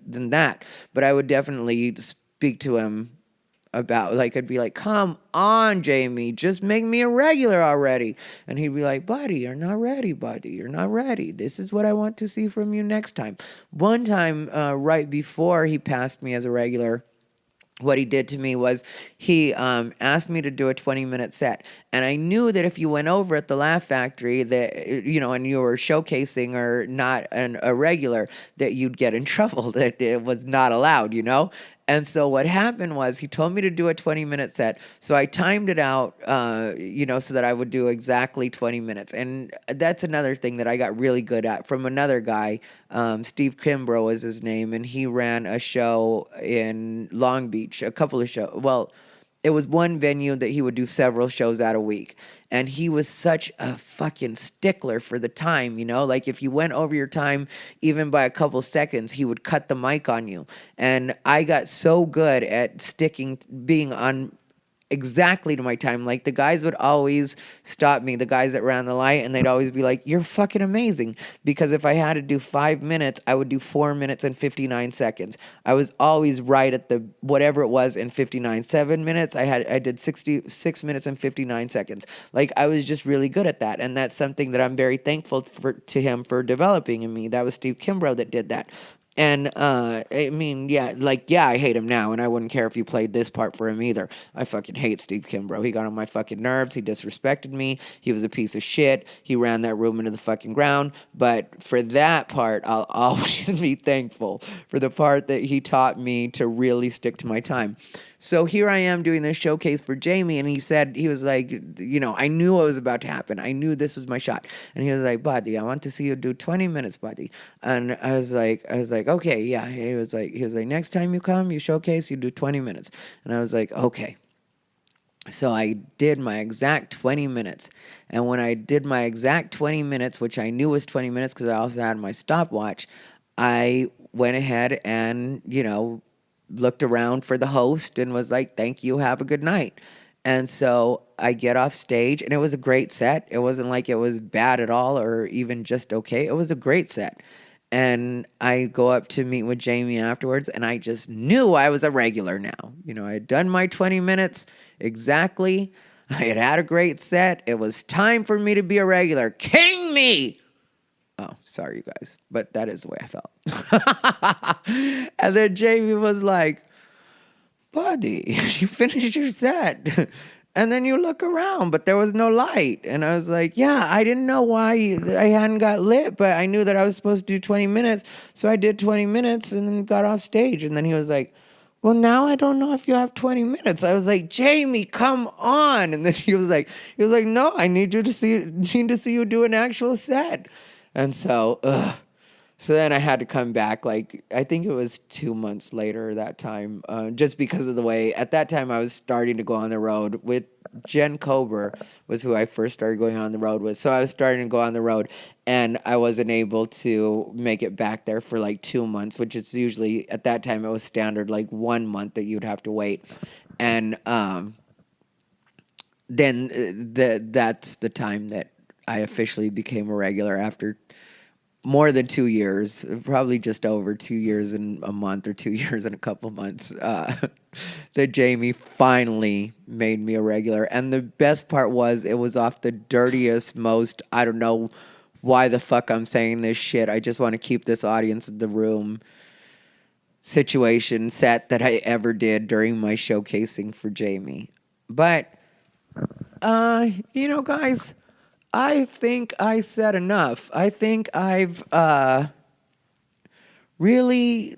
S1: than that, but I would definitely speak to him about, like, I'd be like, come on, Jamie, just make me a regular already. And he'd be like, buddy, you're not ready, buddy. You're not ready. This is what I want to see from you next time. One time, right before he passed me as a regular, what he did to me was he asked me to do a 20-minute set. And I knew that if you went over at the Laugh Factory that, and you were showcasing or not a regular, that you'd get in trouble, that it was not allowed. And so what happened was he told me to do a 20-minute set. So I timed it out, so that I would do exactly 20 minutes. And that's another thing that I got really good at from another guy. Steve Kimbrough was his name, and he ran a show in Long Beach, a couple of shows. Well, it was one venue that he would do several shows at a week. And he was such a fucking stickler for the time, like if you went over your time even by a couple seconds, he would cut the mic on you. And I got so good at being on exactly to my time. Like the guys would always stop me, the guys that ran the light, and they'd always be like, you're fucking amazing. Because if I had to do 5 minutes, I would do 4 minutes and 59 seconds. I was always right at the whatever it was in 59. 7 minutes, I did 66 minutes and 59 seconds. Like I was just really good at that. And that's something that I'm very thankful to him for developing in me. That was Steve Kimbrough that did that. And I mean, yeah, I hate him now, and I wouldn't care if you played this part for him either. I fucking hate Steve Kimbrough. He got on my fucking nerves. He disrespected me. He was a piece of shit. He ran that room into the fucking ground. But for that part, I'll always be thankful for the part that he taught me to really stick to my time. So here I am doing this showcase for Jamie, and he was like, I knew what was about to happen. I knew this was my shot. And he was like, buddy, I want to see you do 20 minutes, buddy. And I was like, okay, yeah. He was like, next time you come, you showcase, you do 20 minutes. And I was like, okay. So I did my exact 20 minutes. And when I did my exact 20 minutes, which I knew was 20 minutes because I also had my stopwatch, I went ahead and, looked around for the host and was like, thank you, have a good night. And so I get off stage, and it was a great set. It wasn't like it was bad at all or even just okay. It was a great set. And I go up to meet with Jamie afterwards, and I just knew I was a regular now. I had done my 20 minutes exactly. I had a great set. It was time for me to be a regular. King me! Oh, sorry, you guys, but that is the way I felt. And then Jamie was like, buddy, you finished your set. And then you look around, but there was no light. And I was like, yeah, I didn't know why I hadn't got lit, but I knew that I was supposed to do 20 minutes. So I did 20 minutes and then got off stage. And then he was like, well, now I don't know if you have 20 minutes. I was like, Jamie, come on. And then he was like, no, I need to see you do an actual set. And so, So then I had to come back, I think it was 2 months later that time, just because of the way, at that time I was starting to go on the road with Jen Kober was who I first started going on the road with. So I was starting to go on the road, and I wasn't able to make it back there for 2 months, which is usually, at that time it was standard, 1 month that you'd have to wait. And then that's the time that I officially became a regular after more than 2 years, probably just over 2 years and a month or 2 years and a couple months, that Jamie finally made me a regular. And the best part was it was off the dirtiest, most, I don't know why the fuck I'm saying this shit. I just want to keep this audience in the room situation set that I ever did during my showcasing for Jamie. But, guys, I think I said enough. I think I've really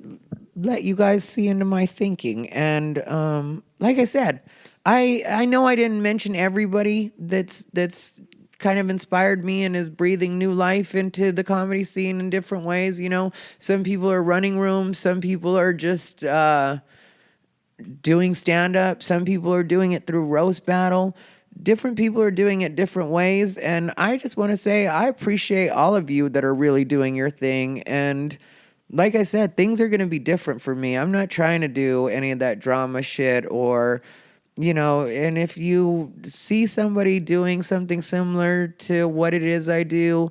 S1: let you guys see into my thinking. And like I said, I know I didn't mention everybody that's kind of inspired me and is breathing new life into the comedy scene in different ways. Some people are running rooms. Some people are just doing stand-up. Some people are doing it through roast battle. Different people are doing it different ways, and I just want to say I appreciate all of you that are really doing your thing. And like I said, things are going to be different for me. I'm not trying to do any of that drama shit or, and if you see somebody doing something similar to what it is I do,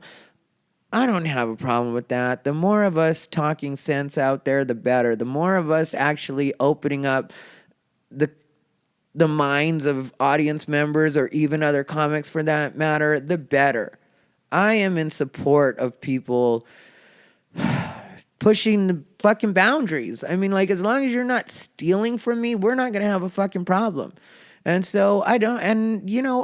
S1: I don't have a problem with that. The more of us talking sense out there, the better. The more of us actually opening up the minds of audience members or even other comics for that matter, the better. I am in support of people pushing the fucking boundaries. I mean, as long as you're not stealing from me, we're not going to have a fucking problem. And so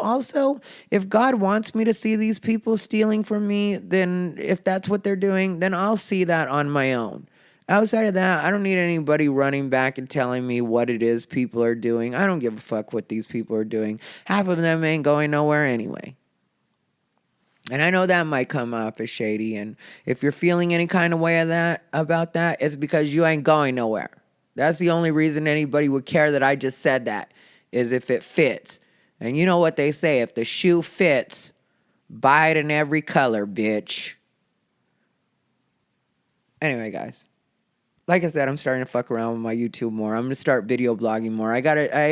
S1: also, if God wants me to see these people stealing from me, then if that's what they're doing, then I'll see that on my own. Outside of that, I don't need anybody running back and telling me what it is people are doing. I don't give a fuck what these people are doing. Half of them ain't going nowhere anyway. And I know that might come off as shady, and if you're feeling any kind of way about that, it's because you ain't going nowhere. That's the only reason anybody would care that I just said that, is if it fits. And you know what they say, if the shoe fits, buy it in every color, bitch. Anyway, guys. Like I said, I'm starting to fuck around with my YouTube more. I'm going to start video blogging more. I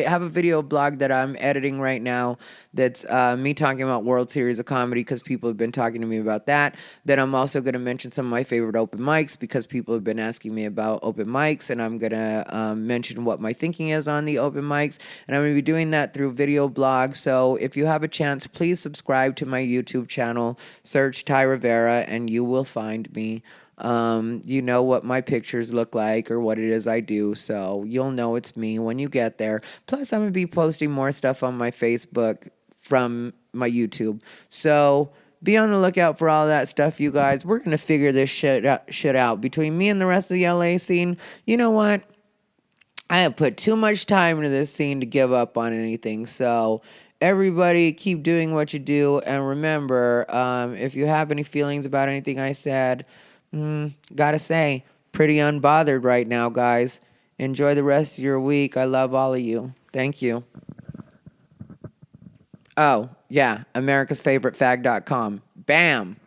S1: have a video blog that I'm editing right now that's me talking about World Series of Comedy because people have been talking to me about that. Then I'm also going to mention some of my favorite open mics because people have been asking me about open mics, and I'm going to mention what my thinking is on the open mics. And I'm going to be doing that through video blog. So if you have a chance, please subscribe to my YouTube channel. Search Ty Rivera, and you will find me. You know what my pictures look like or what it is I do, so you'll know it's me when you get there. Plus, I'm gonna be posting more stuff on my Facebook from my YouTube. So be on the lookout for all that stuff, you guys. We're gonna figure this shit out between me and the rest of the LA scene. You know what? I have put too much time into this scene to give up on anything. So everybody keep doing what you do. And remember, if you have any feelings about anything I said, gotta say, pretty unbothered right now, guys. Enjoy the rest of your week. I love all of you. Thank you. Oh, yeah, America's Favorite Fag.com. Bam.